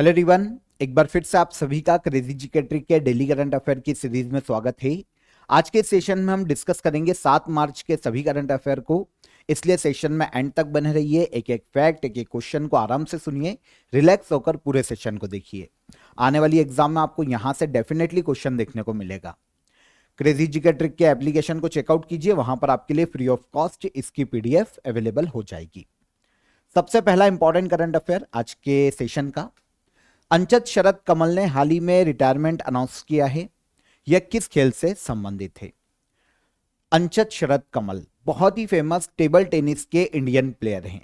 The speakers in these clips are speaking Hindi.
हेलो एवरीवन, एक बार फिर से आप सभी का क्रेजी जीके ट्रिक के डेली करंट अफेयर की सीरीज में स्वागत है। आज के सेशन में हम डिस्कस करेंगे 7 मार्च के सभी करंट अफेयर को, इसलिए सेशन में एंड तक बने रहिए। एक एक फैक्ट, एक एक क्वेश्चन को आराम से सुनिए, रिलैक्स होकर पूरे सेशन को देखिए। आने वाली एग्जाम में आपको यहां से डेफिनेटली क्वेश्चन देखने को मिलेगा। क्रेजी जीके ट्रिक के एप्लीकेशन को चेकआउट कीजिए, वहां पर आपके लिए फ्री ऑफ कॉस्ट इसकी पीडीएफ अवेलेबल हो जाएगी। सबसे पहला इंपॉर्टेंट करंट अफेयर आज के सेशन का, अंचत शरद कमल ने हाल ही में रिटायरमेंट अनाउंस किया है। यह किस खेल से संबंधित है? अंचत शरद कमल बहुत ही फेमस टेबल टेनिस के इंडियन प्लेयर हैं।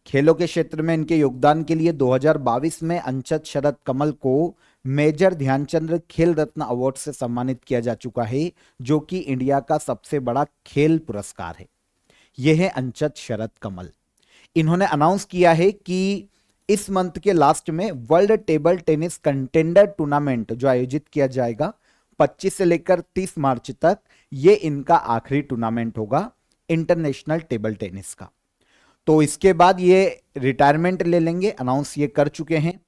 खेलों के क्षेत्र में इनके योगदान के लिए 2022 में अंचत शरद कमल को मेजर ध्यानचंद खेल रत्न अवार्ड से सम्मानित किया जा चुका है, जो कि इंडिया का सबसे बड़ा खेल पुरस्कार है। यह है अंचत शरद कमल। इन्होंने अनाउंस किया है कि इस मंथ के लास्ट में world table tennis contender tournament जो आयोजित किया जाएगा 25 से लेकर 30 मार्च तक, ये इनका आखिरी टूर्नामेंट होगा इंटरनेशनल टेबल टेनिस का। तो इसके बाद ये रिटायरमेंट ले लेंगे, अनाउंस ये कर चुके हैं।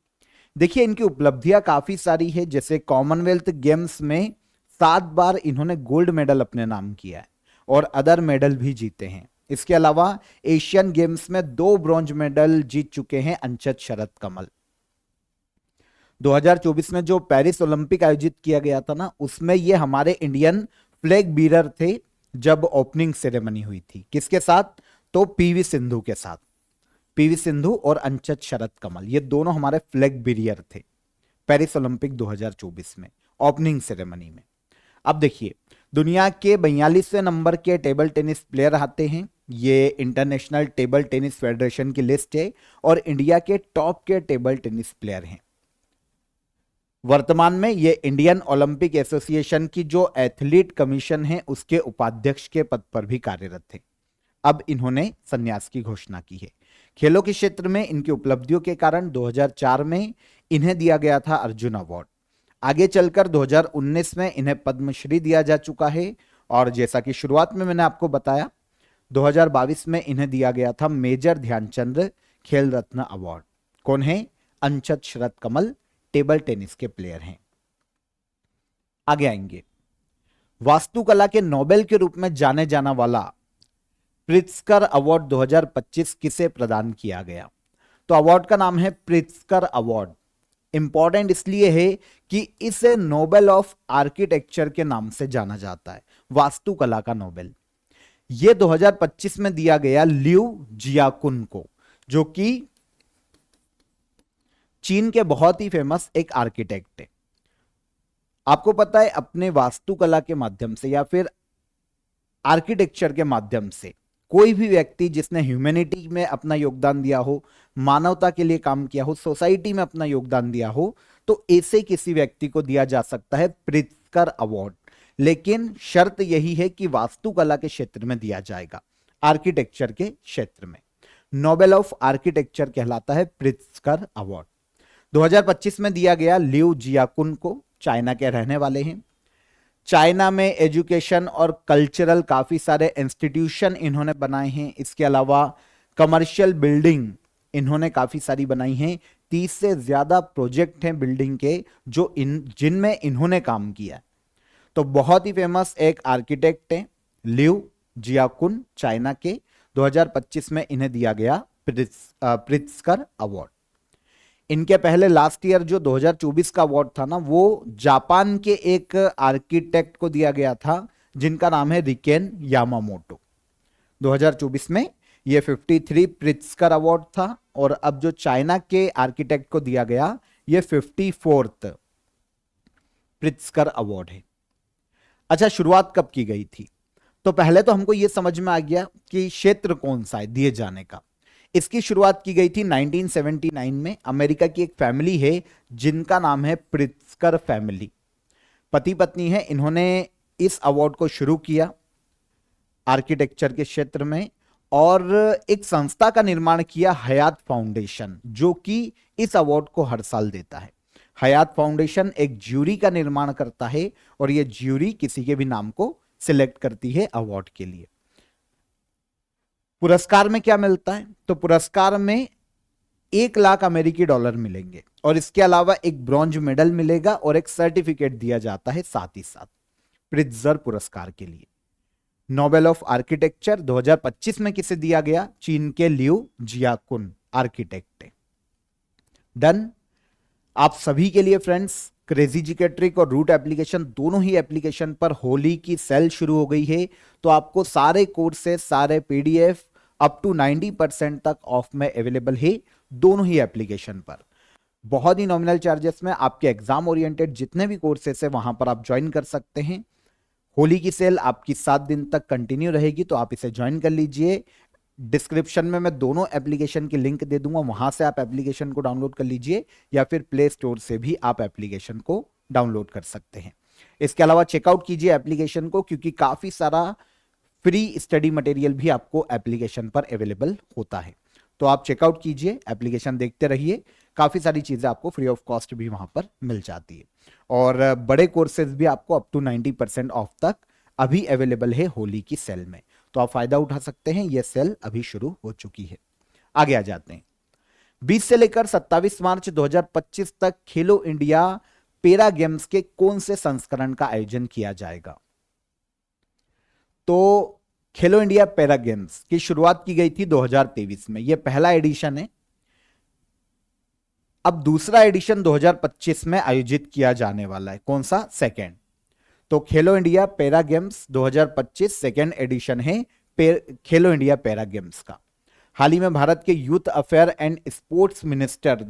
देखिए इनकी उपलब्धियां काफी सारी है, जैसे कॉमनवेल्थ गेम्स में 7 बार इन्होंने गोल्ड मेडल अपने नाम किया है और अदर मेडल भी जीते हैं। इसके अलावा एशियन गेम्स में 2 ब्रॉन्ज मेडल जीत चुके हैं अंचत शरद कमल। 2024 में जो पेरिस ओलंपिक आयोजित किया गया था ना, उसमें ये हमारे इंडियन फ्लैग बीरर थे जब ओपनिंग सेरेमनी हुई थी। किसके साथ? तो पीवी सिंधु के साथ। पीवी सिंधु और अंचत शरद कमल ये दोनों हमारे फ्लैग बीरियर थे पेरिस ओलंपिक 2024 में ओपनिंग सेरेमनी में। अब देखिए दुनिया के 42वें नंबर के टेबल टेनिस प्लेयर आते हैं। ये इंटरनेशनल टेबल टेनिस फेडरेशन की लिस्ट है और इंडिया के टॉप के टेबल टेनिस प्लेयर हैं। वर्तमान में ये इंडियन ओलंपिक एसोसिएशन की जो एथलीट कमीशन है उसके उपाध्यक्ष के पद पर भी कार्यरत थे। अब इन्होंने संन्यास की घोषणा की है। खेलों के क्षेत्र में इनकी उपलब्धियों के कारण 2004 में इन्हें दिया गया था अर्जुन अवार्ड। आगे चलकर 2019 में इन्हें पद्मश्री दिया जा चुका है और जैसा कि शुरुआत में मैंने आपको बताया 2022 में इन्हें दिया गया था मेजर ध्यानचंद खेल रत्न अवार्ड। कौन है? अंचत शरद कमल टेबल टेनिस के प्लेयर हैं। आगे आएंगे, वास्तुकला के नोबेल के रूप में जाने जाना वाला प्रित्जकर अवार्ड 2025 किसे प्रदान किया गया? तो अवार्ड का नाम है प्रित्जकर अवार्ड। इंपॉर्टेंट इसलिए है कि इसे नोबेल ऑफ आर्किटेक्चर के नाम से जाना जाता है, वास्तुकला का नोबेल। यह 2025 में दिया गया लियू जियाकुन को, जो कि चीन के बहुत ही फेमस एक आर्किटेक्ट है। आपको पता है अपने वास्तुकला के माध्यम से या फिर आर्किटेक्चर के माध्यम से कोई भी व्यक्ति जिसने ह्यूमैनिटी में अपना योगदान दिया हो, मानवता के लिए काम किया हो, सोसाइटी में अपना योगदान दिया हो, तो ऐसे किसी व्यक्ति को दिया जा सकता है प्रित्जकर अवार्ड। लेकिन शर्त यही है कि वास्तुकला के क्षेत्र में दिया जाएगा, आर्किटेक्चर के क्षेत्र में। नोबेल ऑफ आर्किटेक्चर कहलाता है प्रित्जकर अवार्ड। 2025 में दिया गया लियू जियाकुन को, चाइना के रहने वाले हैं। चाइना में एजुकेशन और कल्चरल काफी सारे इंस्टीट्यूशन इन्होंने बनाए हैं। इसके अलावा कमर्शियल बिल्डिंग इन्होंने काफी सारी बनाई हैं। 30 से ज्यादा प्रोजेक्ट हैं बिल्डिंग के जो जिनमें इन्होंने काम किया। तो बहुत ही फेमस एक आर्किटेक्ट है लियू जियाकुन, चाइना के। 2025 में इन्हें दिया गया प्रित्जकर अवार्ड। इनके पहले लास्ट ईयर जो 2024 का अवार्ड था ना, वो जापान के एक आर्किटेक्ट को दिया गया था जिनका नाम है रिकेन यामामोटो। 2024 में ये 53 प्रित्जकर अवार्ड था और अब जो चाइना के आर्किटेक्ट को दिया गया ये 54th प्रित्जकर अवार्ड है। अच्छा, शुरुआत कब की गई थी? तो पहले तो हमको यह समझ में आ गया कि क्षेत्र कौन सा है दिए जाने का। इसकी शुरुआत की गई थी 1979 में। अमेरिका की एक फैमिली है जिनका नाम है प्रित्जकर फैमिली, पति पत्नी है। इन्होंने इस अवार्ड को शुरू किया आर्किटेक्चर के क्षेत्र में और एक संस्था का निर्माण किया, हयात फाउंडेशन, जो कि इस अवार्ड को हर साल देता है। हयात फाउंडेशन एक ज्यूरी का निर्माण करता है और यह ज्यूरी किसी के भी नाम को सिलेक्ट करती है अवार्ड के लिए। पुरस्कार में क्या मिलता है? तो पुरस्कार में 1 लाख अमेरिकी डॉलर मिलेंगे और इसके अलावा एक ब्रॉन्ज मेडल मिलेगा और एक सर्टिफिकेट दिया जाता है साथ ही साथ प्रिट्जर पुरस्कार के लिए। नोबेल ऑफ आर्किटेक्चर 2025 में किसे दिया गया? चीन के लियू जियाकुन आर्किटेक्ट है। डन। आप सभी के लिए फ्रेंड्स क्रेजी जीके ट्रिक और रूट एप्लीकेशन दोनों ही एप्लीकेशन पर होली की सेल शुरू हो गई है, तो आपको सारे कोर्सेज सारे पीडीएफ अप टू 90% तक ऑफ में अवेलेबल है दोनों ही एप्लीकेशन पर। बहुत ही नॉमिनल चार्जेस में आपके एग्जाम ओरिएंटेड जितने भी कोर्सेस है वहां पर आप ज्वाइन कर सकते हैं। होली की सेल आपकी 7 दिन तक कंटिन्यू रहेगी, तो आप इसे ज्वाइन कर लीजिए। डिस्क्रिप्शन में मैं दोनों एप्लीकेशन की लिंक दे दूंगा, वहां से आप एप्लीकेशन को डाउनलोड कर लीजिए या फिर प्ले स्टोर से भी आप एप्लीकेशन को डाउनलोड कर सकते हैं। इसके अलावा चेकआउट कीजिए एप्लीकेशन को, क्योंकि काफी सारा फ्री स्टडी मटेरियल भी आपको एप्लीकेशन पर अवेलेबल होता है। तो आप चेकआउट कीजिए, एप्लीकेशन देखते रहिए, काफी सारी चीजें आपको फ्री ऑफ कॉस्ट भी वहां पर मिल जाती है। और बड़े कोर्सेज भी आपको अप टू 90% ऑफ तक अभी अवेलेबल है होली की सेल में, तो आप फायदा उठा सकते हैं। यह सेल अभी शुरू हो चुकी है। आगे आ जाते हैं। 20 से लेकर 27 मार्च 2025 तक खेलो इंडिया पैरा गेम्स के कौन से संस्करण का आयोजन किया जाएगा? तो खेलो इंडिया पैरा गेम्स की शुरुआत की गई थी 2023 में, यह पहला एडिशन है। अब दूसरा एडिशन 2025 में आयोजित किया जाने वाला है। कौन सा? सेकेंड। तो खेलो India para games 2025 second edition है खेलो इंडिया पैरा गेम्स का। हाल ही में भारत के youth affair and sports minister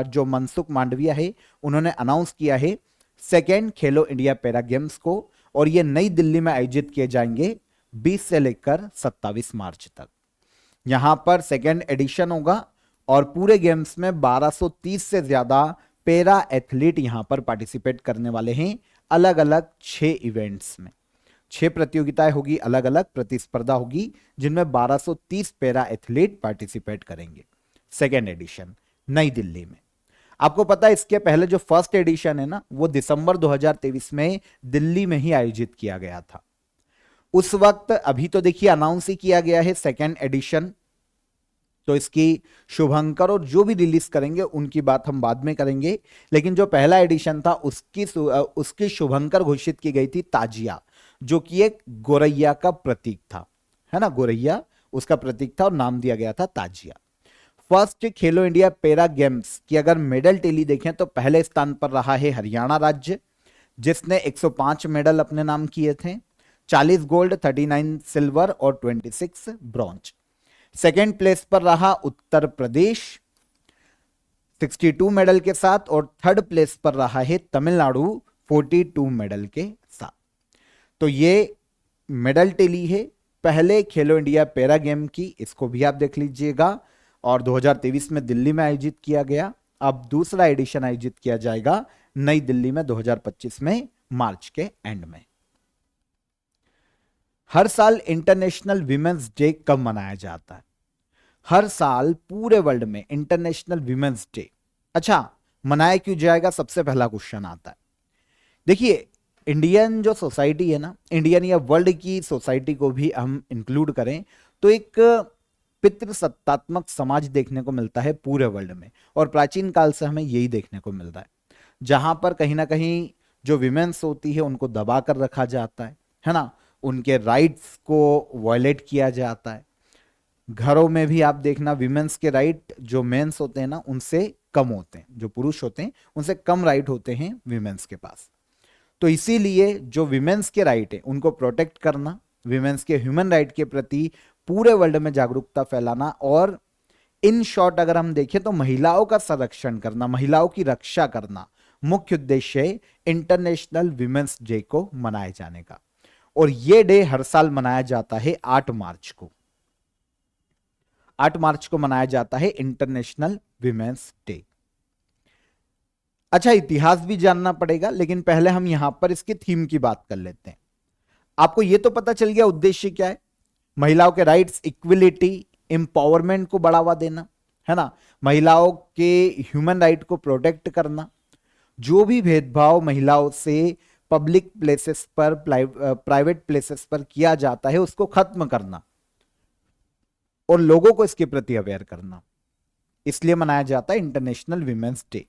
जो मनसुख मांडविया है, उन्होंने अनाउंस किया है सेकेंड खेलो इंडिया पैरा गेम्स को, और ये नई दिल्ली में आयोजित किए जाएंगे 20 से लेकर 27 मार्च तक। यहां पर सेकेंड एडिशन होगा और पूरे गेम्स में 1230 से ज्यादा पैरा एथलीट यहां पर पार्टिसिपेट करने वाले हैं। अलग अलग 6 इवेंट्स में 6 प्रतियोगिताएं होगी, अलग अलग प्रतिस्पर्धा होगी, जिनमें 1230 पैरा एथलीट पार्टिसिपेट करेंगे। सेकेंड एडिशन नई दिल्ली में। आपको पता है इसके पहले जो फर्स्ट एडिशन है ना, वो दिसंबर 2023 में दिल्ली में ही आयोजित किया गया था। उस वक्त अभी तो देखिए अनाउंस ही किया गया है सेकेंड एडिशन, तो इसकी शुभंकर और जो भी रिलीज करेंगे उनकी बात हम बाद में करेंगे, लेकिन जो पहला एडिशन था उसकी शुभंकर घोषित की गई थी ताजिया, जो कि एक गोरैया का प्रतीक था, है ना, गोरैया उसका प्रतीक था और नाम दिया गया था ताजिया। फर्स्ट खेलो इंडिया पैरा गेम्स की अगर मेडल टेली देखें तो पहले स्थान पर रहा है हरियाणा राज्य, जिसने 105 मेडल अपने नाम किए थे, 40 गोल्ड, 39 सिल्वर और 26 ब्रॉन्ज। सेकेंड प्लेस पर रहा उत्तर प्रदेश 62 मेडल के साथ, और थर्ड प्लेस पर रहा है तमिलनाडु 42 मेडल के साथ। तो ये मेडल टेली है पहले खेलो इंडिया पैरा गेम की, इसको भी आप देख लीजिएगा, और 2023 में दिल्ली में आयोजित किया गया। अब दूसरा एडिशन आयोजित किया जाएगा नई दिल्ली में 2025 में मार्च के एंड में। हर साल इंटरनेशनल विमेंस डे कब मनाया जाता है? हर साल पूरे वर्ल्ड में इंटरनेशनल विमेंस डे अच्छा मनाया क्यों जाएगा? सबसे पहला क्वेश्चन आता है। देखिए इंडियन जो सोसाइटी है ना, इंडियन या वर्ल्ड की सोसाइटी को भी हम इंक्लूड करें तो एक पितृसत्तात्मक समाज देखने को मिलता है पूरे वर्ल्ड में, और प्राचीन काल से हमें यही देखने को मिल रहा है, जहां पर कहीं ना कहीं जो विमेंस होती है उनको दबा कर रखा जाता है ना, उनके राइट्स को वायलेट किया जाता है। घरों में भी आप देखना विमेंस के राइट जो मेंस होते हैं ना उनसे कम होते हैं, जो पुरुष होते हैं उनसे कम राइट होते हैं विमेंस के पास। तो इसीलिए जो विमेंस के राइट है उनको प्रोटेक्ट करना, विमेंस के ह्यूमन राइट के प्रति पूरे वर्ल्ड में जागरूकता फैलाना, और इन शॉर्ट अगर हम देखें तो महिलाओं का संरक्षण करना, महिलाओं की रक्षा करना मुख्य उद्देश्य है इंटरनेशनल विमेंस डे को मनाए जाने का। और यह डे हर साल मनाया जाता है 8 मार्च को। 8 मार्च को मनाया जाता है इंटरनेशनल विमेंस डे। अच्छा, इतिहास भी जानना पड़ेगा, लेकिन पहले हम यहां पर इसके थीम की बात कर लेते हैं। आपको यह तो पता चल गया उद्देश्य क्या है, महिलाओं के राइट्स, इक्विलिटी, एम्पावरमेंट को बढ़ावा देना, है ना, महिलाओं के ह्यूमन राइट को प्रोटेक्ट करना, जो भी भेदभाव महिलाओं से पब्लिक प्लेसेस पर, प्राइवेट प्लेसेस पर किया जाता है उसको खत्म करना और लोगों को इसके प्रति अवेयर करना। इसलिए मनाया जाता है इंटरनेशनल विमेंस डे।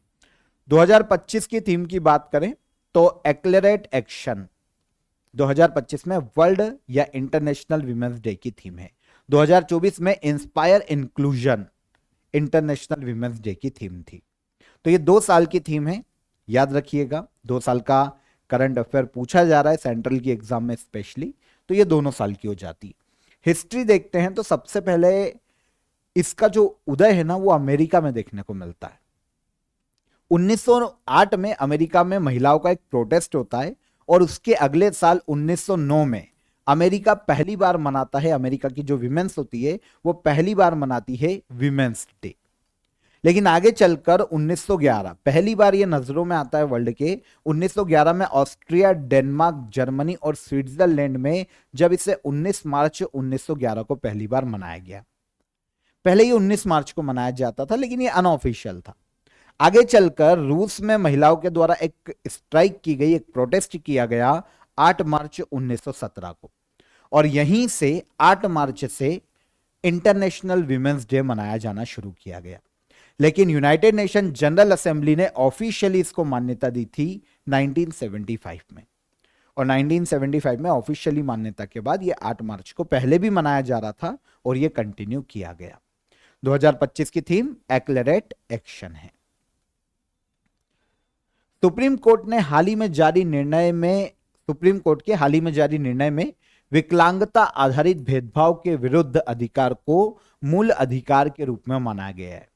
2025 की थीम की बात करें तो एक्लेरेट एक्शन 2025 में वर्ल्ड या इंटरनेशनल विमेंस डे की थीम है। 2024 में inspire inclusion international women's day की थीम थी। तो ये 2 साल की थीम है, याद रखिएगा। 2 साल का करंट अफेयर पूछा जा रहा है सेंट्रल की एग्जाम में स्पेशली, तो ये दोनों साल की हो जाती। हिस्ट्री देखते हैं तो सबसे पहले इसका जो उदय है ना वो अमेरिका में देखने को मिलता है। 1908 में अमेरिका में महिलाओं का एक प्रोटेस्ट होता है और उसके अगले साल 1909 में अमेरिका पहली बार मनाता है, अमेरिका की जो विमेंस होती है वो पहली बार मनाती है विमेंस डे। लेकिन आगे चलकर 1911 पहली बार ये नजरों में आता है वर्ल्ड के। 1911 में ऑस्ट्रिया, डेनमार्क, जर्मनी और स्विट्जरलैंड में जब इसे 19 मार्च 1911 को पहली बार मनाया गया। पहले ये 19 मार्च को मनाया जाता था लेकिन ये अनऑफिशियल था। आगे चलकर रूस में महिलाओं के द्वारा एक स्ट्राइक की गई, एक प्रोटेस्ट किया गया 8 मार्च 1917 को, और यहीं से 8 मार्च से इंटरनेशनल विमेंस डे मनाया जाना शुरू किया गया। लेकिन यूनाइटेड नेशन जनरल असेंबली ने ऑफिशियली इसको मान्यता दी थी 1975 में, और 1975 में ऑफिशियली मान्यता के बाद ये 8 मार्च को पहले भी मनाया जा रहा था और ये कंटिन्यू किया गया। 2025 की थीम एक्लेरेट एक्शन है। सुप्रीम कोर्ट के हाल ही में जारी निर्णय में विकलांगता आधारित भेदभाव के विरुद्ध अधिकार को मूल अधिकार के रूप में माना गया है।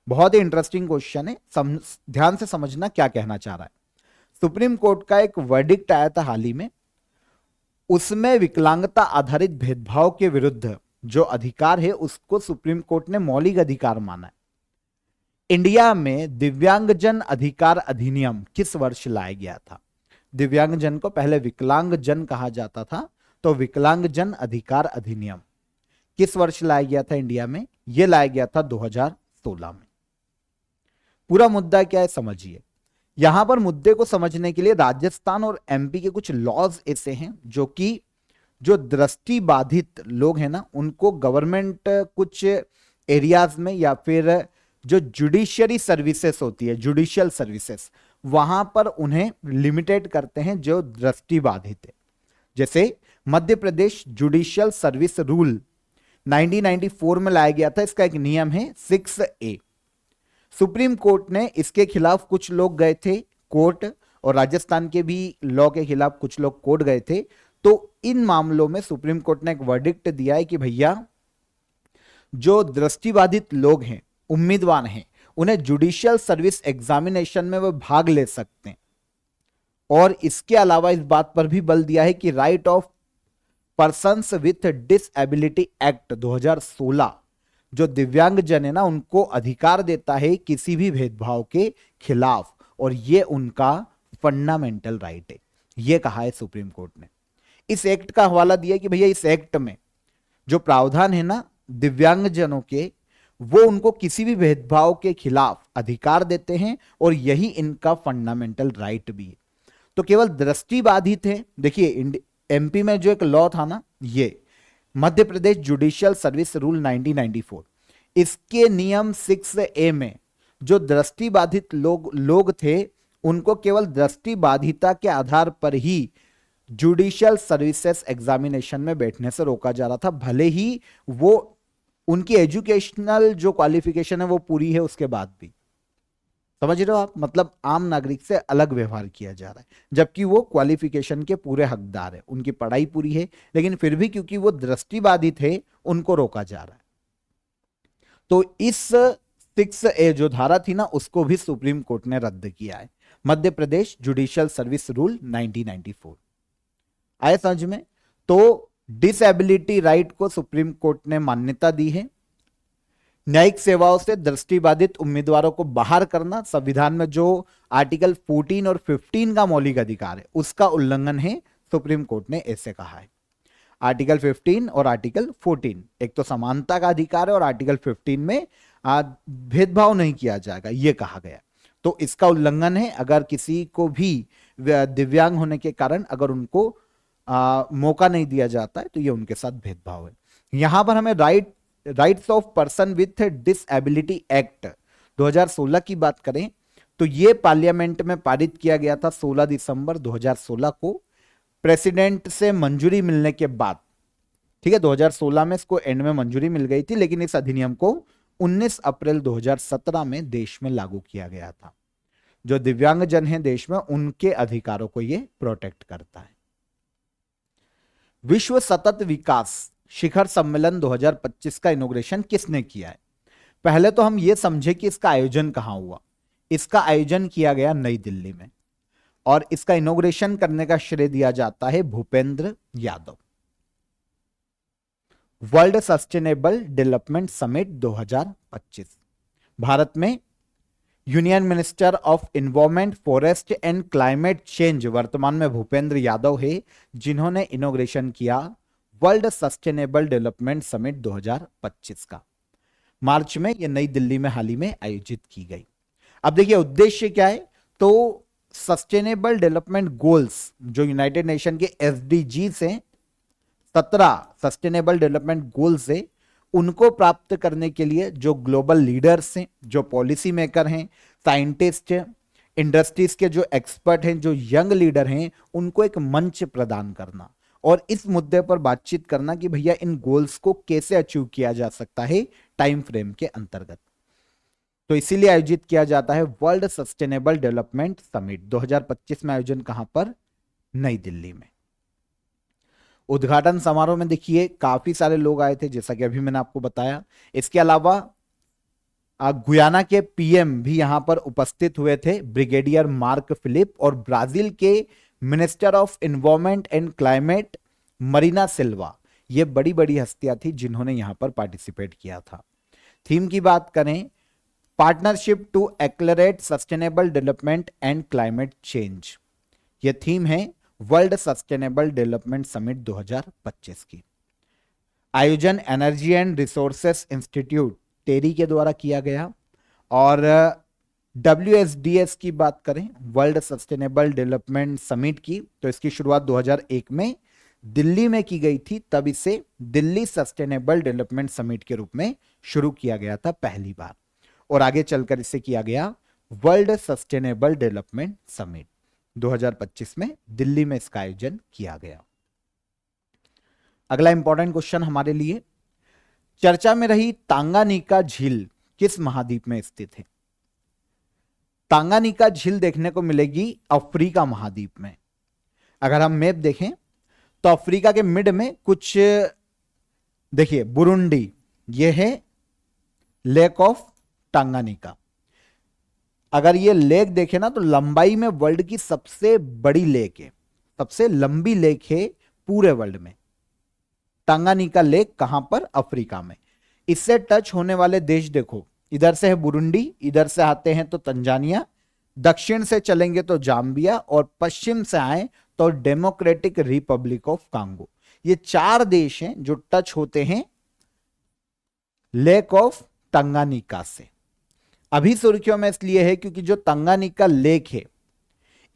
बहुत ही इंटरेस्टिंग क्वेश्चन है, ध्यान से समझना क्या कहना चाह रहा है। सुप्रीम कोर्ट का एक वर्डिक्ट आया था हाल ही में, उसमें विकलांगता आधारित भेदभाव के विरुद्ध जो अधिकार है उसको सुप्रीम कोर्ट ने मौलिक अधिकार माना है। इंडिया में दिव्यांगजन अधिकार अधिनियम किस वर्ष लाया गया था? दिव्यांगजन को पहले विकलांगजन कहा जाता था, तो विकलांगजन अधिकार अधिनियम किस वर्ष लाया गया था इंडिया में? यह लाया गया था 2016 में। पूरा मुद्दा क्या है समझिए। यहां पर मुद्दे को समझने के लिए राजस्थान और एमपी के कुछ लॉज ऐसे हैं जो कि जो दृष्टि बाधित लोग हैं ना उनको गवर्नमेंट कुछ एरियाज में या फिर जो जुडिशियरी सर्विसेज होती है, जुडिशियल सर्विसेज, वहां पर उन्हें लिमिटेड करते हैं जो दृष्टि बाधित है। जैसे Madhya Pradesh judicial service rule 1994 में लाया गया था। इसका एक नियम है 6A। सुप्रीम कोर्ट ने इसके खिलाफ कुछ लोग गए थे कोर्ट, और राजस्थान के भी लॉ के खिलाफ कुछ लोग कोर्ट गए थे। तो इन मामलों में सुप्रीम कोर्ट ने एक वर्डिक्ट दिया है कि भैया जो दृष्टिबाधित लोग हैं, उम्मीदवार हैं, उन्हें जुडिशियल सर्विस एग्जामिनेशन में वो भाग ले सकते हैं। और इसके अलावा इस बात पर भी बल दिया है कि right of persons with disability act 2016 जो दिव्यांगजन है ना उनको अधिकार देता है किसी भी भेदभाव के खिलाफ, और ये उनका फंडामेंटल राइट है, ये कहा है सुप्रीम कोर्ट ने। इस एक्ट का हवाला दिया कि भैया इस एक्ट में जो प्रावधान है ना दिव्यांगजनों के, वो उनको किसी भी भेदभाव के खिलाफ अधिकार देते हैं और यही इनका फंडामेंटल राइट भी है। तो केवल दृष्टि बाधित है। देखिए एमपी में जो एक लॉ था ना, ये Madhya Pradesh judicial service rule 1994, इसके नियम 6A में जो दृष्टि बाधित लोग थे उनको केवल दृष्टि बाधिता के आधार पर ही जुडिशियल सर्विसेज एग्जामिनेशन में बैठने से रोका जा रहा था, भले ही वो उनकी एजुकेशनल जो क्वालिफिकेशन है वो पूरी है उसके बाद भी। समझ रहे हो आप? मतलब आम नागरिक से अलग व्यवहार किया जा रहा है, जबकि वो क्वालिफिकेशन के पूरे हकदार है, उनकी पढ़ाई पूरी है, लेकिन फिर भी क्योंकि वो दृष्टिबाधित है उनको रोका जा रहा है। तो इस 6A जो धारा थी ना उसको भी सुप्रीम कोर्ट ने रद्द किया है। Madhya Pradesh judicial service rule 1994 आए समझ में? तो डिसेबिलिटी राइट को सुप्रीम कोर्ट ने मान्यता दी है। न्यायिक सेवाओं से दृष्टिबाधित उम्मीदवारों को बाहर करना संविधान में जो आर्टिकल 14 और 15 का मौलिक अधिकार है उसका उल्लंघन है, सुप्रीम कोर्ट ने ऐसे कहा है। आर्टिकल 15 और आर्टिकल 14 एक तो समानता का अधिकार है और आर्टिकल 15 में भेदभाव नहीं किया जाएगा ये कहा गया। तो इसका उल्लंघन है। अगर किसी को भी दिव्यांग होने के कारण अगर उनको मौका नहीं दिया जाता है तो ये उनके साथ भेदभाव है। यहां पर हमें right rights of person with disability act 2016 की बात करें तो ये पार्लियामेंट में पारित किया गया था 16 दिसंबर 2016 को, प्रेसिडेंट से मंजूरी मिलने के बाद। ठीक है, 2016 में इसको एंड में मंजूरी मिल गई थी, लेकिन इस अधिनियम को 19 अप्रैल 2017 में देश में लागू किया गया था। जो दिव्यांगजन हैं देश में, उनके अधिकारों को ये प्रोटेक्ट करता है। विश्व सतत विकास शिखर सम्मेलन 2025 का इनॉग्रेशन किसने किया है? पहले तो हम ये समझे कि इसका आयोजन कहां हुआ। इसका आयोजन किया गया नई दिल्ली में, और इसका इनॉग्रेशन करने का श्रेय दिया जाता है Bhupendra Yadav. World sustainable development summit 2025, Bharat में union minister of environment, forest and climate change वर्तमान में भूपेंद्र यादव है, जिन्होंने इनॉग्रेशन किया वर्ल्ड सस्टेनेबल डेवलपमेंट समिट 2025 का। मार्च में यह नई दिल्ली में हाल ही में आयोजित की गई। अब देखिए उद्देश्य क्या है, तो सस्टेनेबल डेवलपमेंट गोल्स जो यूनाइटेड नेशन के एसडीजीज हैं, 17 सस्टेनेबल डेवलपमेंट गोल्स है, उनको प्राप्त करने के लिए जो ग्लोबल लीडर्स हैं, जो पॉलिसी मेकर हैं, साइंटिस्ट हैं, इंडस्ट्रीज के जो एक्सपर्ट हैं, जो यंग लीडर हैं, उनको एक मंच प्रदान करना और इस मुद्दे पर बातचीत करना कि भैया इन गोल्स को कैसे अचीव किया जा सकता है टाइम फ्रेम के अंतर्गत। तो इसीलिए आयोजित किया जाता है वर्ल्ड सस्टेनेबल डेवलपमेंट समिट 2025 में। आयोजन कहां पर? नई दिल्ली में। उद्घाटन समारोह में देखिए काफी सारे लोग आए थे, जैसा कि अभी मैंने आपको बताया। इसके अलावा गुयाना के पीएम भी यहां पर उपस्थित हुए थे, ब्रिगेडियर मार्क फिलिप, और ब्राजील के minister of environment and climate Marina Silva. ये बड़ी बड़ी हस्तियां थी जिन्होंने यहां पर पार्टिसिपेट किया था। थीम की बात करें, partnership to accelerate sustainable development and climate change, ये थीम है वर्ल्ड सस्टेनेबल डेवलपमेंट समिट 2025 की। आयोजन energy and resources institute TERI के द्वारा किया गया। और WSDS की बात करें, वर्ल्ड सस्टेनेबल डेवलपमेंट समिट की, तो इसकी शुरुआत 2001 में दिल्ली में की गई थी। तब इसे दिल्ली सस्टेनेबल डेवलपमेंट समिट के रूप में शुरू किया गया था पहली बार, और आगे चलकर इसे किया गया वर्ल्ड सस्टेनेबल डेवलपमेंट समिट। 2025 में दिल्ली में इसका आयोजन किया गया। अगला इंपॉर्टेंट क्वेश्चन हमारे लिए, चर्चा में रही तांगानिका झील किस महाद्वीप में स्थित है? तांगानिका झील देखने को मिलेगी अफ्रीका महाद्वीप में। अगर हम मैप देखें तो अफ्रीका के मिड में कुछ, देखिए बुरुंडी, यह है लेक ऑफ तांगानिका। अगर ये लेक देखे ना तो लंबाई में वर्ल्ड की सबसे बड़ी लेक है, सबसे लंबी लेक है पूरे वर्ल्ड में। तांगानिका लेक कहां पर? अफ्रीका में। इससे टच होने वाले देश देखो, इधर से है बुरुंडी, इधर से आते हैं तो तंजानिया, दक्षिण से चलेंगे तो जाम्बिया, और पश्चिम से आए तो डेमोक्रेटिक रिपब्लिक ऑफ कांगो। ये 4 देश हैं जो टच होते हैं लेक ऑफ तांगानिका से। अभी सुर्खियों में इसलिए है क्योंकि जो तांगानिका लेक है,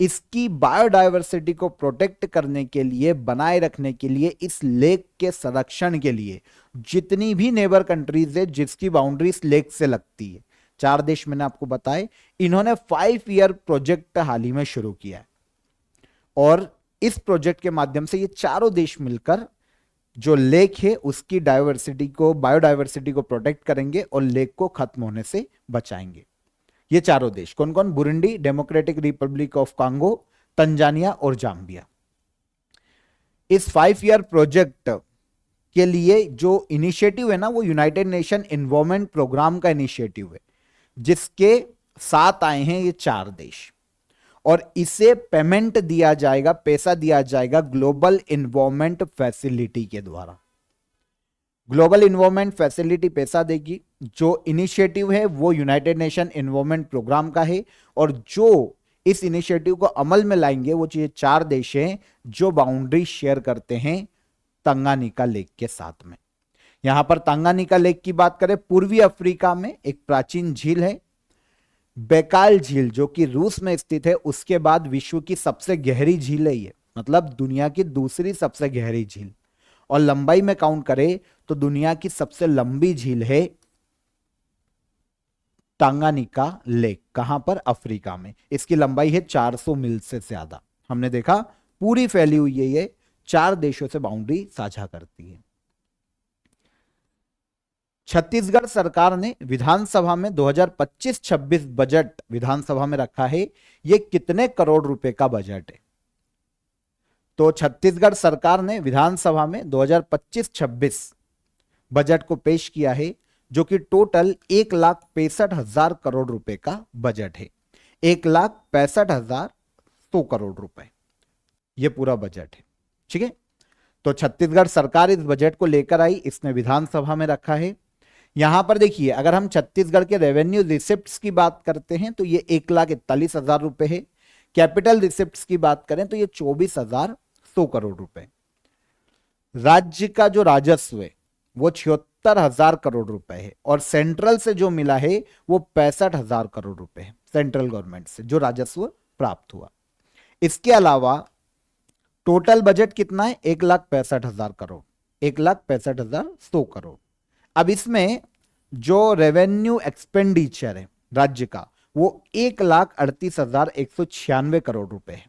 इसकी बायोडायवर्सिटी को प्रोटेक्ट करने के लिए, बनाए रखने के लिए, इस लेक के संरक्षण के लिए जितनी भी नेबर कंट्रीज है जिसकी बाउंड्री इस लेक से लगती है, 4 देश मैंने आपको बताए, इन्होंने 5 ईयर प्रोजेक्ट हाल ही में शुरू किया है। और इस प्रोजेक्ट के माध्यम से ये चारों देश मिलकर जो लेक है उसकी डायवर्सिटी को, बायोडायवर्सिटी को प्रोटेक्ट करेंगे और लेक को खत्म होने से बचाएंगे। ये चारों देश कौन कौन? Burundi, democratic Republic of Congo, Tanzania और जाम्बिया। इस 5 ईयर प्रोजेक्ट के लिए जो इनिशिएटिव है ना, वो यूनाइटेड नेशन एनवायरमेंट प्रोग्राम का इनिशिएटिव है, जिसके साथ आए हैं ये 4 देश, और इसे पेमेंट दिया जाएगा, पैसा दिया जाएगा ग्लोबल इन्वायरमेंट फैसिलिटी के द्वारा। ग्लोबल इन्वायरमेंट फैसिलिटी पैसा देगी। जो इनिशिएटिव है वो यूनाइटेड नेशन एनवायरमेंट प्रोग्राम का है, और जो इस इनिशिएटिव को अमल में लाएंगे वो 4 देश हैं जो बाउंड्री शेयर करते हैं तंगानिका लेक के साथ में। यहां पर तंगानिका लेक की बात करें, पूर्वी अफ्रीका में एक प्राचीन झील है बैकाल झील, जो कि रूस में स्थित है। उसके बाद विश्व की सबसे गहरी झील है ये, मतलब दुनिया की दूसरी सबसे गहरी झील। और लंबाई में काउंट करें तो दुनिया की सबसे लंबी झील है टांगानिका लेक। कहां पर? अफ्रीका में। इसकी लंबाई है 400 मील से ज्यादा। हमने देखा पूरी फैली हुई है, ये 4 देशों से बाउंड्री साझा करती है। छत्तीसगढ़ सरकार ने विधानसभा में 2025-26 बजट विधानसभा में रखा है। ये कितने करोड़ रुपए का बजट है? तो छत्तीसगढ़ सरकार ने विधानसभा में 2025-26 बजट को पेश किया है, जो कि टोटल 1,65,000 करोड़ रुपए का बजट है। 1,65,100 करोड़ रुपए ये पूरा बजट है। ठीक है, तो छत्तीसगढ़ सरकार इस बजट को लेकर आई, इसने विधानसभा में रखा है। यहां पर देखिए, अगर हम छत्तीसगढ़ के रेवेन्यू रिसिप्ट्स की बात करते हैं तो ये 1,41,000 रुपए है। कैपिटल रिसिप्ट्स की बात करें तो ये 24,100 करोड़ रुपए। राज्य का जो राजस्व है वो 76,000 करोड़ रुपए है, और सेंट्रल से जो मिला है वो 65,000 करोड़ रुपए है। सेंट्रल गवर्नमेंट से जो राजस्व प्राप्त हुआ। इसके अलावा टोटल बजट कितना है? 1,65,000 करोड़, 1,65,100 करोड़। अब इसमें जो रेवेन्यू एक्सपेंडिचर है राज्य का वो 1,38,196 करोड़ रुपए है,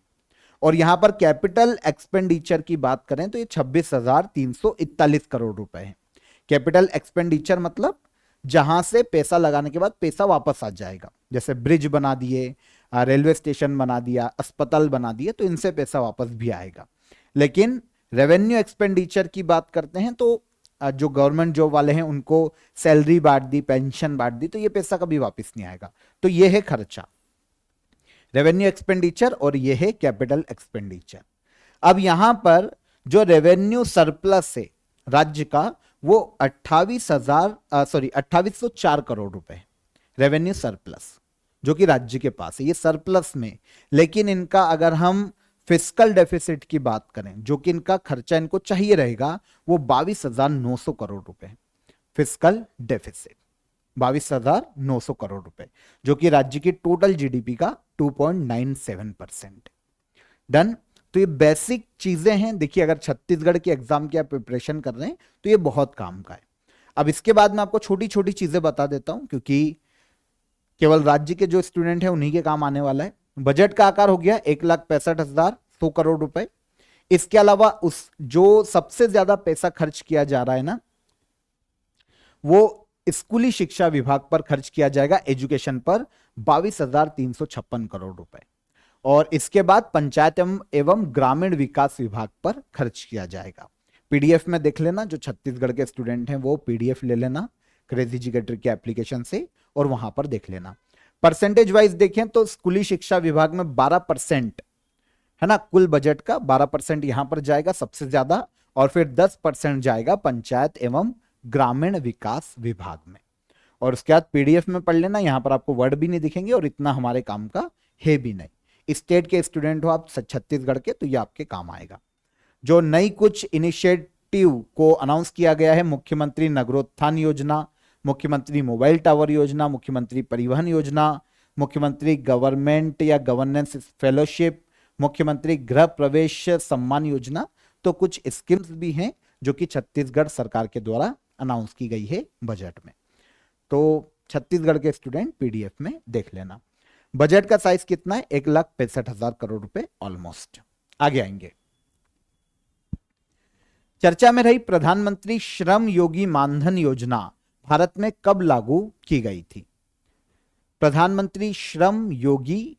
और यहां पर कैपिटल एक्सपेंडिचर की बात करें तो ये 26,341 करोड़ रुपए है। कैपिटल एक्सपेंडिचर मतलब जहां से पैसा लगाने के बाद पैसा वापस आ जाएगा, जैसे ब्रिज बना दिए, रेलवे स्टेशन बना दिया, अस्पताल बना दिए, तो इनसे पैसा वापस भी आएगा। लेकिन रेवेन्यू एक्सपेंडिचर की बात करते हैं तो जो गवर्नमेंट जॉब वाले हैं उनको सैलरी बांट दी, पेंशन बांट दी, तो ये पैसा कभी वापस नहीं आएगा। तो ये है खर्चा, रेवेन्यू एक्सपेंडिचर, और ये है कैपिटल एक्सपेंडिचर। अब यहां पर जो रेवेन्यू सरप्लस है राज्य का वो 28,4 करोड़ रुपए रेवेन्यू सरप्लस जो कि राज्य के पास है, ये सरप्लस में। लेकिन इनका अगर हम फिस्कल डेफिसिट की बात करें, जो कि इनका खर्चा इनको चाहिए रहेगा, वो 22,900 करोड़ रुपए। फिस्कल डेफिसिट 22,900 करोड़ रुपए, जो कि राज्य की टोटल जीडीपी का 2.97%। डन। तो ये बेसिक चीजें हैं। देखिए, अगर छत्तीसगढ़ के एग्जाम की आप प्रिपरेशन कर रहे हैं तो ये बहुत काम का है। अब इसके बाद मैं आपको छोटी छोटी चीजें बता देता हूं, क्योंकि केवल राज्य के जो स्टूडेंट हैं उन्हीं के काम आने वाला है। बजट का आकार हो गया 1,65,100 करोड़ रुपए। इसके अलावा उस जो सबसे ज्यादा पैसा खर्च किया जा रहा है ना, वो स्कूली शिक्षा विभाग पर खर्च किया जाएगा, एजुकेशन पर 22,356 करोड़ रुपए। और इसके बाद पंचायत एवं ग्रामीण विकास विभाग पर खर्च किया जाएगा। पीडीएफ में देख लेना, जो छत्तीसगढ़ के स्टूडेंट हैं वो पीडीएफ ले लेना क्रेजी एजुकेटर के एप्लीकेशन से, और वहां पर देख लेना। परसेंटेज वाइज देखें तो स्कूली शिक्षा विभाग में 12% है ना, कुल बजट का 12% यहां पर जाएगा सबसे ज्यादा, और फिर 10% जाएगा पंचायत एवं ग्रामीण विकास विभाग में। और उसके बाद पीडीएफ में पढ़ लेना, यहां पर आपको वर्ड भी नहीं दिखेंगे और इतना हमारे काम का है भी नहीं। स्टेट के स्टूडेंट हो आप छत्तीसगढ़ के, तो ये आपके काम आएगा। जो नई कुछ इनिशिएटिव को अनाउंस किया गया है, मुख्यमंत्री नगरोत्थान योजना, मुख्यमंत्री मोबाइल टावर योजना, मुख्यमंत्री परिवहन योजना, मुख्यमंत्री गवर्नमेंट या गवर्नेंस फेलोशिप, मुख्यमंत्री गृह प्रवेश सम्मान योजना, तो कुछ स्कीम्स भी हैं जो कि छत्तीसगढ़ सरकार के द्वारा अनाउंस की गई है बजट में। तो छत्तीसगढ़ के स्टूडेंट पीडीएफ में देख लेना। बजट का साइज कितना है? 1,65,000 करोड़ रुपए ऑलमोस्ट। आगे आएंगे। चर्चा में रही प्रधानमंत्री श्रम योगी मानधन योजना भारत में कब लागू की गई थी? प्रधानमंत्री श्रम योगी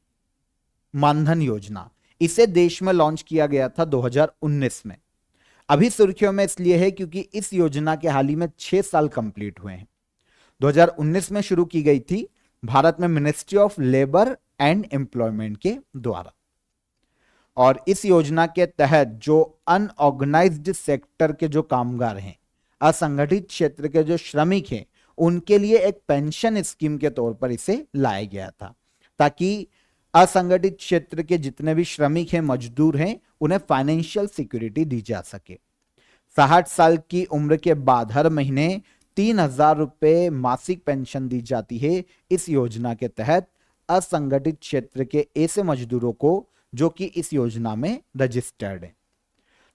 मानधन योजना, इसे देश में लॉन्च किया गया था 2019 में। अभी सुर्खियों में इसलिए है क्योंकि इस योजना के हाल ही में 6 साल कंप्लीट हुए हैं। 2019 में शुरू की गई थी भारत में ministry of labour and employment के द्वारा, और इस योजना के तहत जो अनऑर्गेनाइज्ड सेक्टर के जो कामगार हैं, असंगठित क्षेत्र के जो श्रमिक हैं, उनके लिए एक पेंशन स्कीम के तौर पर इसे लाया गया था, ताकि असंगठित क्षेत्र के जितने भी श्रमिक हैं, मजदूर हैं, उन्हें फाइनेंशियल सिक्योरिटी दी जा सके। 60 साल की उम्र के बाद हर महीने 3,000 रुपए मासिक पेंशन दी जाती है। इस योजना के तहत असंगठित क्षेत्र के ऐसे मजदूरों को जो कि इस योजना में रजिस्टर्ड है।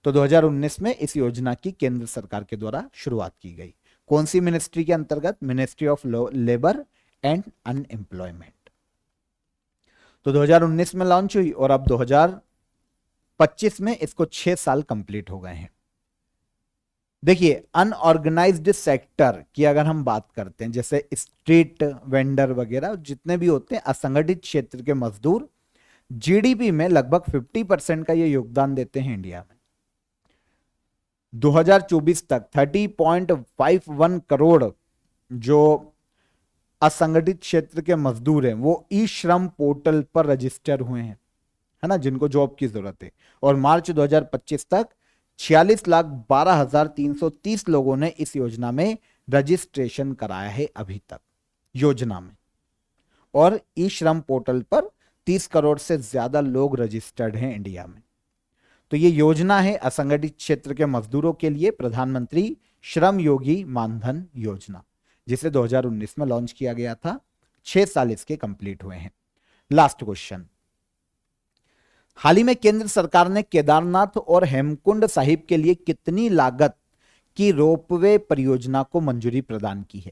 तो 2019 में इस योजना की केंद्र सरकार के द्वारा शुरुआत की गई। कौन सी मिनिस्ट्री के अंतर्गत? Ministry of labour and unemployment. तो 2019 में लॉन्च हुई और अब 2025 में इसको 6 साल कंप्लीट हो गए हैं। देखिए, अनऑर्गेनाइज्ड सेक्टर की अगर हम बात करते हैं, जैसे स्ट्रीट वेंडर वगैरह जितने भी होते हैं, असंगठित क्षेत्र के मजदूर, जीडीपी में लगभग 50% का ये योगदान देते हैं इंडिया में। 2024 तक 30.51 करोड़ जो असंगठित क्षेत्र के मजदूर हैं वो ई श्रम पोर्टल पर रजिस्टर हुए हैं, है ना, जिनको जॉब की जरूरत है। और मार्च 2025 तक 46,12,330 लोगों ने इस योजना में रजिस्ट्रेशन कराया है अभी तक योजना में। और ई श्रम पोर्टल पर 30 करोड़ से ज्यादा लोग रजिस्टर्ड हैं इंडिया में। तो ये योजना है असंगठित क्षेत्र के मजदूरों के लिए, प्रधानमंत्री श्रम योगी मानधन योजना, जिसे 2019 में लॉन्च किया गया था। 6 साल इसके कंप्लीट हुए हैं। लास्ट क्वेश्चन, हाल ही में केंद्र सरकार ने केदारनाथ और हेमकुंड साहिब के लिए कितनी लागत की रोपवे परियोजना को मंजूरी प्रदान की है?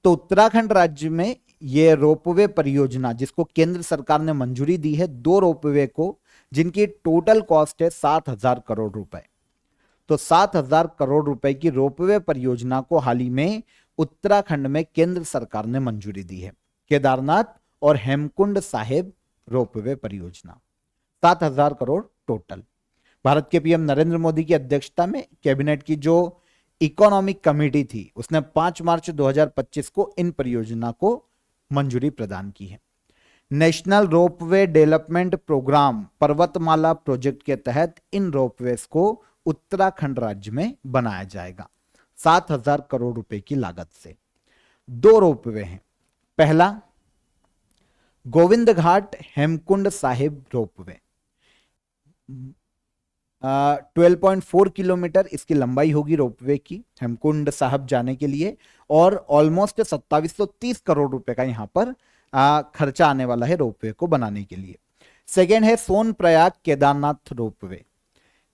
तो उत्तराखंड राज्य में यह रोपवे परियोजना जिसको केंद्र सरकार ने मंजूरी दी है, 2 रोपवे को, जिनकी टोटल कॉस्ट है 7,000 करोड़ रुपए। तो 7,000 करोड़ रुपए की रोपवे परियोजना को हाल ही में उत्तराखंड में केंद्र सरकार ने मंजूरी दी है। केदारनाथ और हेमकुंड साहिब रोपवे परियोजना 7,000 करोड़ टोटल। भारत के पीएम नरेंद्र मोदी की अध्यक्षता में कैबिनेट की जो इकोनॉमिक कमेटी थी उसने 5 मार्च 2025 को इन परियोजना को मंजूरी प्रदान की है। नेशनल रोपवे डेवलपमेंट प्रोग्राम पर्वतमाला प्रोजेक्ट के तहत इन रोपवेज को उत्तराखंड राज्य में बनाया जाएगा 7,000 करोड़ रुपए की लागत से। 2 रोपवे हैं। पहला गोविंद घाट हेमकुंड साहिब रोपवे, 12.4 किलोमीटर इसकी लंबाई होगी रोपवे की हेमकुंड साहिब जाने के लिए, और ऑलमोस्ट 2730 करोड़ रुपए का यहां पर खर्चा आने वाला है रोपवे को बनाने के लिए। सेकेंड है सोनप्रयाग केदारनाथ रोपवे,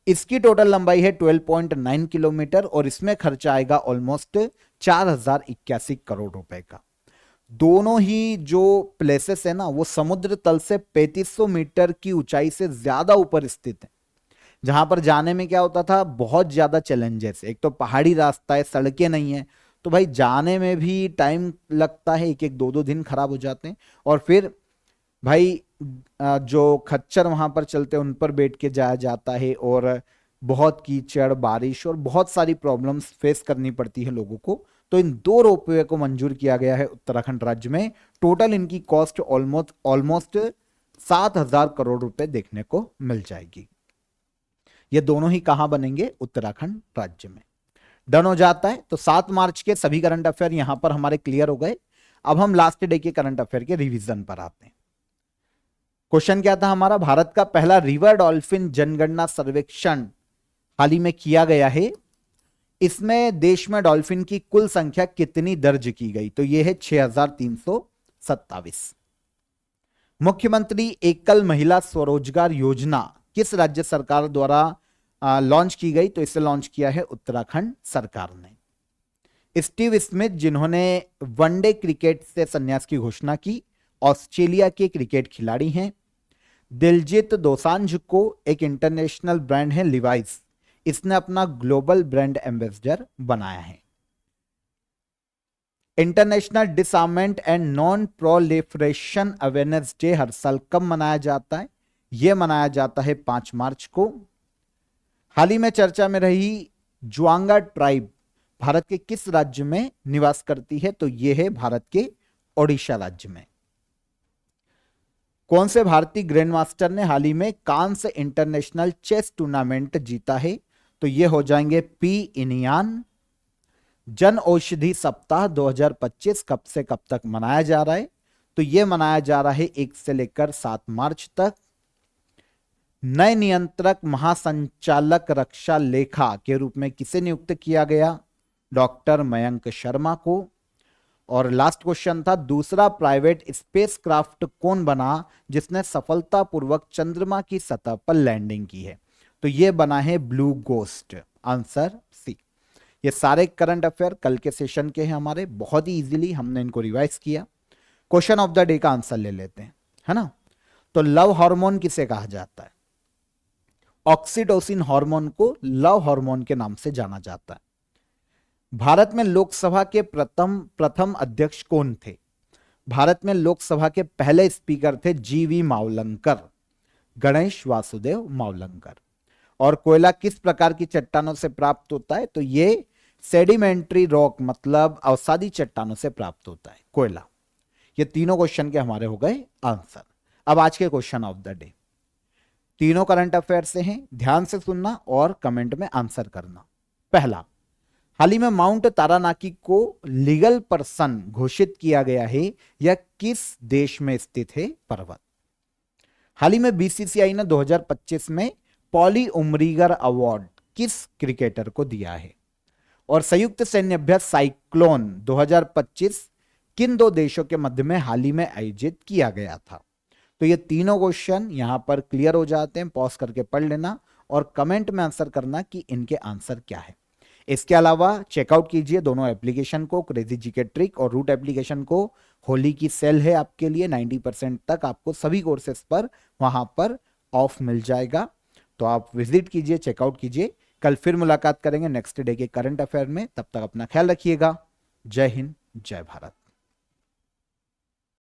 इसकी टोटल लंबाई है 12.9 किलोमीटर और इसमें खर्चा आएगा ऑलमोस्ट 4,081 करोड़ रुपए का। दोनों ही जो प्लेसेस है ना वो समुद्र तल से 3500 मीटर की ऊंचाई से ज्यादा ऊपर स्थित है, जहां पर जाने में क्या होता था, बहुत ज्यादा चैलेंजेस। एक तो पहाड़ी रास्ता है, सड़कें नहीं है, तो भाई जाने में भी टाइम लगता है, 1-2 दिन खराब हो जाते हैं। और फिर भाई जो खच्चर वहां पर चलते हैं उन पर बैठ के जाया जाता है और बहुत कीचड़, बारिश और बहुत सारी प्रॉब्लम्स फेस करनी पड़ती है लोगों को। तो इन 2 रोपवे को मंजूर किया गया है उत्तराखंड राज्य में। टोटल इनकी कॉस्ट ऑलमोस्ट 7,000 करोड़ रुपए देखने को मिल जाएगी। ये दोनों ही कहां बनेंगे? उत्तराखंड राज्य में। डन हो जाता है। तो 7 मार्च के सभी करंट अफेयर यहां पर हमारे क्लियर हो गए। अब हम लास्ट डे के करंट अफेयर के रिवीजन पर आते हैं। क्वेश्चन क्या था हमारा? भारत का पहला रिवर डॉल्फिन जनगणना सर्वेक्षण हाल ही में किया गया है। इसमें देश में डॉल्फिन की कुल संख्या कितनी दर्ज की गई? तो यह है 6,327। मुख्यमंत्री एकल महिला स्वरोजगार योजना किस राज्य सरकार द्वारा लॉन्च की गई? तो इसे लॉन्च किया है उत्तराखंड सरकार ने। स्टीव स्मिथ जिन्होंने वनडे क्रिकेट से संन्यास की घोषणा की, ऑस्ट्रेलिया के क्रिकेट खिलाड़ी हैं। दिलजीत दोसांझ को एक इंटरनेशनल ब्रांड है लिवाइस, इसने अपना ग्लोबल ब्रांड एम्बेसडर बनाया है। International disarmament and non proliferation awareness day हर साल कब मनाया जाता है? यह मनाया जाता है 5 मार्च को। हाल ही में चर्चा में रही जुआंगा ट्राइब भारत के किस राज्य में निवास करती है? तो यह है भारत के ओडिशा राज्य में। कौन से भारतीय ग्रैंड मास्टर ने हाल ही में कांस्य इंटरनेशनल चेस टूर्नामेंट जीता है? तो ये हो जाएंगे पी इनियान। जन औषधि सप्ताह 2025 कब से कब तक मनाया जा रहा है? तो यह मनाया जा रहा है 1 से लेकर 7 मार्च तक। नए नियंत्रक महासंचालक रक्षा लेखा के रूप में किसे नियुक्त किया गया? डॉक्टर मयंक शर्मा को। और लास्ट क्वेश्चन था, दूसरा प्राइवेट स्पेसक्राफ्ट कौन बना जिसने सफलतापूर्वक चंद्रमा की सतह पर लैंडिंग की है? तो ये बना है ब्लू गोस्ट, आंसर सी। ये सारे करंट अफेयर कल के सेशन के हैं हमारे, बहुत ही इजीली हमने इनको रिवाइज किया। क्वेश्चन ऑफ द डे का आंसर ले लेते हैं, है ना। तो लव हार्मोन किसे कहा जाता है? ऑक्सीटोसिन हार्मोन को लव हार्मोन के नाम से जाना जाता है। भारत में लोकसभा के प्रथम अध्यक्ष कौन थे? भारत में लोकसभा के पहले स्पीकर थे जीवी मावलंकर, गणेश वासुदेव मावलंकर। और कोयला किस प्रकार की चट्टानों से प्राप्त होता है? तो ये सेडिमेंट्री रॉक मतलब अवसादी चट्टानों से प्राप्त होता है कोयला। ये तीनों क्वेश्चन के हमारे हो गए आंसर। अब आज के क्वेश्चन ऑफ द डे, तीनों करंट अफेयर से हैं, ध्यान से सुनना और कमेंट में आंसर करना। पहला, हाल ही में माउंट तारानाकी को लीगल पर्सन घोषित किया गया है, यह किस देश में स्थित है पर्वत? हाल ही में बीसीसीआई ने 2025 में पॉली उमरीगर अवार्ड किस क्रिकेटर को दिया है? और संयुक्त सैन्य अभ्यास साइक्लोन 2025 किन दो देशों के मध्य में हाल ही में आयोजित किया गया था? तो ये तीनों क्वेश्चन यहां पर क्लियर हो जाते हैं, पॉज करके पढ़ लेना और कमेंट में आंसर करना कि इनके आंसर क्या है। इसके अलावा चेकआउट कीजिए दोनों एप्लीकेशन को, क्रेजी जीके ट्रिक और रूट एप्लीकेशन को। होली की सेल है आपके लिए, 90% तक आपको सभी कोर्सेज पर वहां पर ऑफ मिल जाएगा। तो आप विजिट कीजिए, चेकआउट कीजिए। कल फिर मुलाकात करेंगे नेक्स्ट डे के करंट अफेयर में, तब तक अपना ख्याल रखिएगा। जय हिंद, जय भारत।